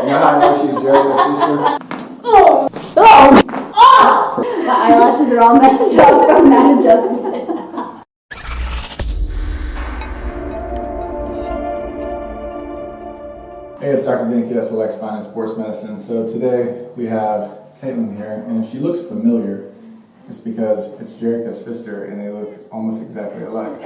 You know how I know she's Jericho's sister? Oh! Oh! Oh! My eyelashes are all messed up from that adjustment. Hey, it's Dr. Vinky, Select Spine and Sports Medicine. So today we have Caitlin here, and if she looks familiar, it's because it's Jericho's sister and they look almost exactly alike.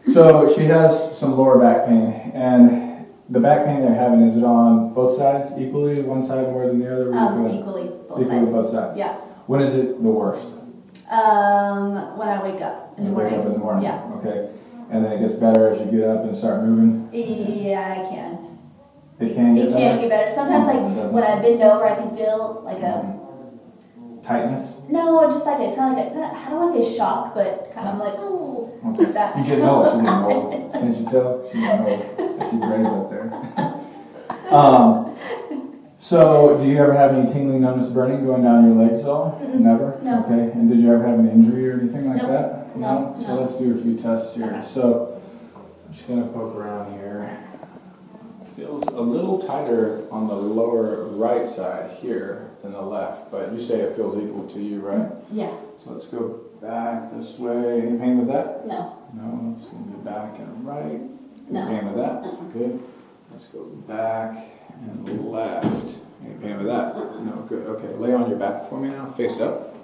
So she has some lower back pain, and the back pain they're having, is it on both sides equally? One side more than the other? Equally, Both sides. Yeah. When is it the worst? When I wake up in the morning. Wake up in the morning. Yeah. Okay. And then it gets better as you get up and start moving? Yeah, I can. It can get better? It can get better. Sometimes, like, when I bend over, I can feel, like, a... tightness? No, just like a, kind of like a, I don't want to say shock, but kind of like, ooh. Okay. That's You getting old. She's getting old. Can't you tell? She's getting old. I see grays up there. So, do you ever have any tingling, numbness, burning going down your legs at all? Mm-mm. Never? No. Okay. And did you ever have an injury or anything like Nope. that? No. So let's do a few tests here. Okay. So, I'm just going to poke around here. It feels a little tighter on the lower right side here than the left, but you say it feels equal to you, right? Yeah. So let's go back this way. Any pain with that? No. No. Let's go back and right. Any No. pain with that? Uh-uh. Good. Let's go back and left. Any pain with that? No. Good. Okay. Lay on your back for me now. Face up.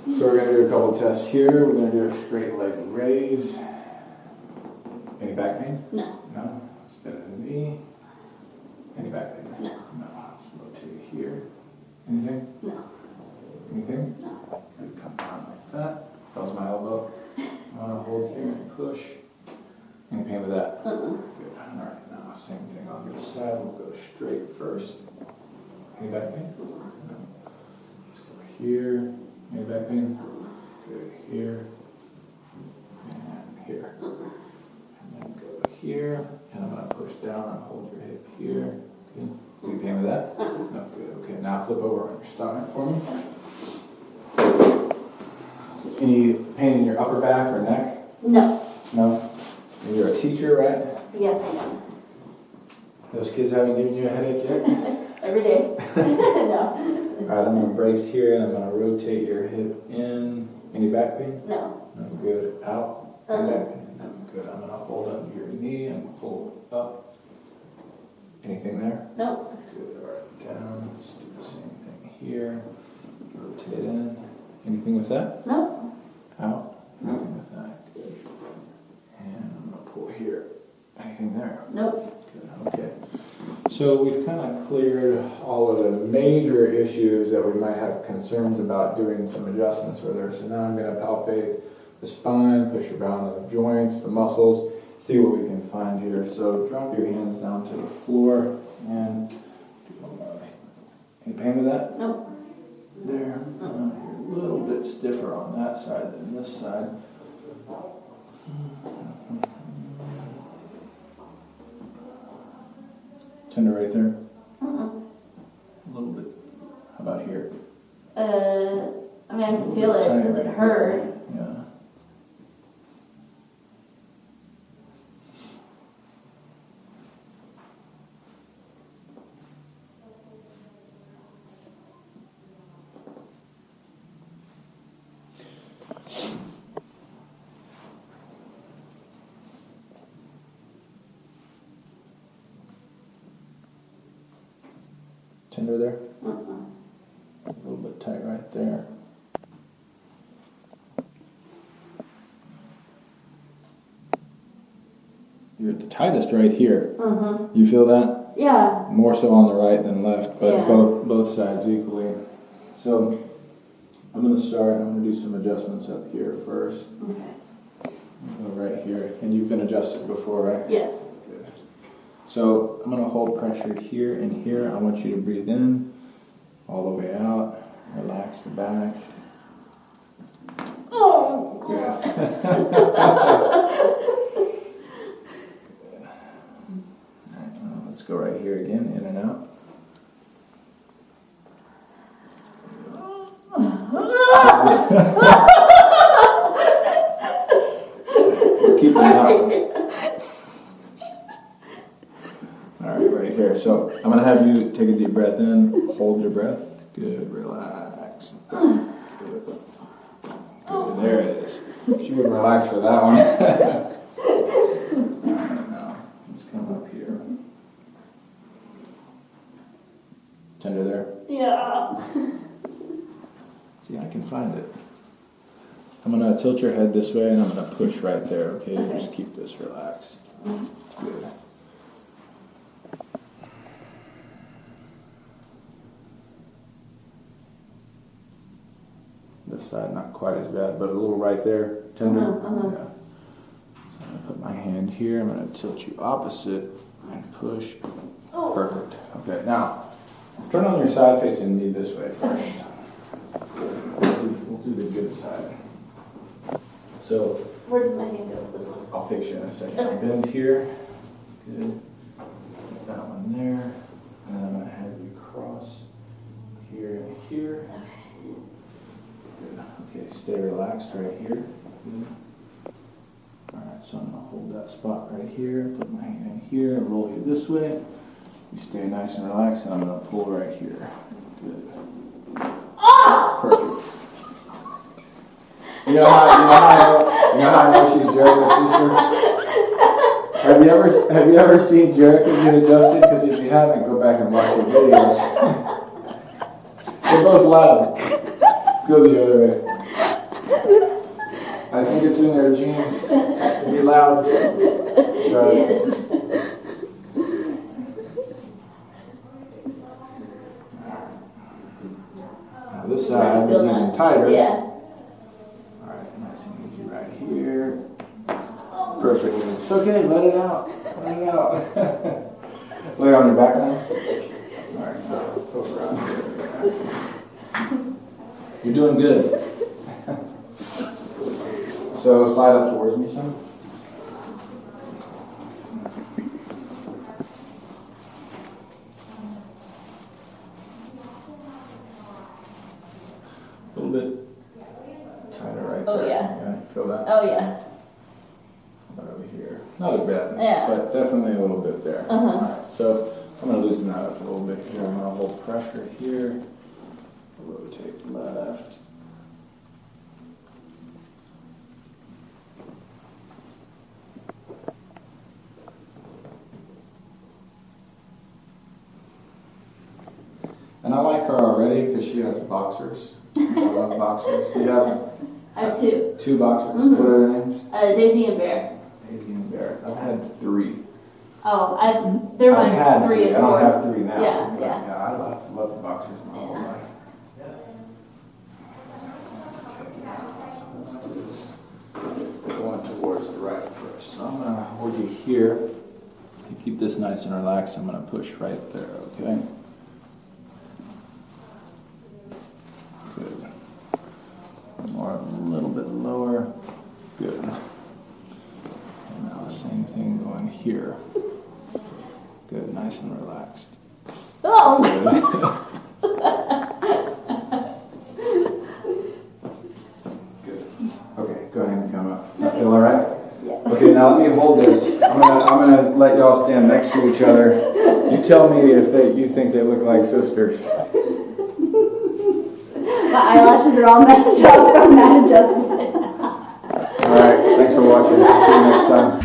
So we're going to do a couple tests here. We're going to do a straight leg raise. Any back pain? No. No. Let's bend the knee. Any back pain? No. No. Let's rotate here. Anything? No. Anything? No. Good. Come down like that. That was my elbow. I want to hold here and push. Any pain with that? Uh-uh. Good. All right. Now, same thing on this side. We'll go straight first. Any back pain? No. Let's go here. Any back pain? Good. Here. And here. And then go here. And I'm going to push down and hold your hip here. Good. Any pain with that? No. Good. Okay. Now flip over on your stomach for me. Any pain in your upper back or neck? No. No? And you're a teacher, right? Yes, I am. Those kids haven't given you a headache yet? Every day. No. Alright, I'm going to brace here and I'm going to rotate your hip in. Any back pain? No. No, good. Out. Any Uh-uh. back pain? No, good. I'm going to hold under your knee and pull up. Anything there? No. Good. Alright, down. Let's do the same thing here. Rotate in. Anything with that? No. Out. Nothing with that. Good. And I'm going to pull here. Anything there? Nope. Good. Okay. So we've kind of cleared all of the major issues that we might have concerns about doing some adjustments for there. So now I'm going to palpate the spine, push around the joints, the muscles, see what we can find here. So drop your hands down to the floor and any pain with that? Nope. There. You're a little bit stiffer on that side than this side. Tender right there. A little bit. How about here? I mean, I can feel it. Does it hurt? Yeah. Tender there? A little bit tight right there. You're at the tightest right here. You feel that? Yeah. More so on the right than left, but Yeah. both sides equally. So I'm going to start. I'm going to do some adjustments up here first. Okay. Go right here. And you've been adjusted before, right? Yes. Good. So I'm going to hold pressure here and here. I want you to breathe in all the way out. Relax the back. Oh. Good. Let's go right here again, in and out. Keep them out. All right, right here. So I'm gonna have you take a deep breath in, hold your breath. Good, relax. Good. Good. There it is. She wouldn't relax for that one. All right, now let's come up here. Tender there. Yeah. See, I can find it. I'm gonna tilt your head this way, and I'm gonna push right there. Okay, just keep this relaxed. Good. This side not quite as bad, but a little right there, tender. Yeah. So I'm gonna put my hand here. I'm gonna tilt you opposite and push. Oh. Perfect. Okay, now turn on your side facing knee this way first. We'll do the good side. So Where does my hand go with this one? I'll fix you in a second. Okay. Bend here. Good. Put that one there. And then I'm going to have you cross here and here. Good. Okay, stay relaxed right here. Good. Alright, so I'm going to hold that spot right here. Put my hand here and roll you this way. You stay nice and relaxed, and I'm going to pull right here. Good. Perfect. You know how I know she's Jericho's sister? Have you ever seen Jericho get adjusted? Because if you haven't, go back and watch your videos. They're both loud. Go the other way. I think it's in their genes to be loud. That's right. Yes. Now this side is even tighter. Yeah. Nice and easy right here. Perfect. It's okay, let it out. Let it out. Lay on your back now. Alright, now let's go around here. You're doing good. So slide up towards me some. A little bit tighter right Oh, there. yeah. You feel that? Oh, yeah. About over here. Not as bad. Yeah. But definitely a little bit there. Uh-huh. Alright, so I'm going to loosen that up a little bit here. I'm going to hold pressure here. Rotate left. And I like her already because she has boxers. I love boxers. Do you have I have two. two boxers? What are their names? Daisy and Bear. Daisy and Bear. I've had three. Oh, they're I've my had 3 and 4. I don't have three now. Yeah, yeah. Yeah, I love the boxers my whole Yeah. life. So let's do this. Going towards the right first. So I'm going to hold you here. You keep this nice and relaxed. I'm going to push right there, okay? Good. More, a little bit lower. Good. And now the same thing going here. Good, nice and relaxed. Oh! Good. Okay, go ahead and come up. That feel all right? Yeah. Okay, now let me hold this. I'm gonna let y'all stand next to each other. You tell me if you think they look like sisters. My eyelashes are all messed up from that adjustment. All right, thanks for watching. See you next time.